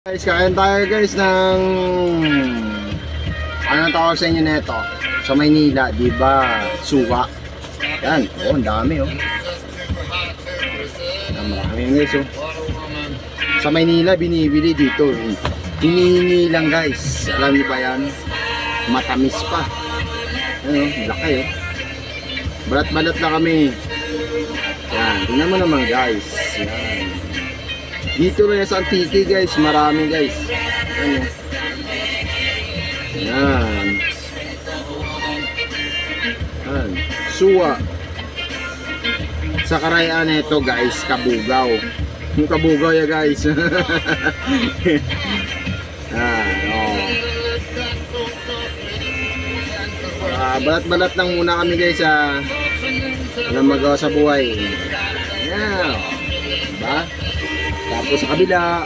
Guys, kain tayo guys ng anong tawag sa inyo neto? Sa Maynila, di ba? Suka. Yan, oh, ang dami oh. Marami yun guys oh. Sa Maynila, binibili dito. Hinihingi lang guys. Alam niyo ba yan? Matamis pa. Ano, laki oh. Balat-balat na kami. Yan, tingnan mo naman guys. Yan. Dito na sa Antique guys, marami guys. Ano? Yan. Yan. Suwa. Sa karayaan ito guys, kabugaw. Yung kabugaw ya guys. Yan, oh. Balat-balat lang muna kami guys sa magawa sa buhay. Yan. Diba? Tapos sa kabila,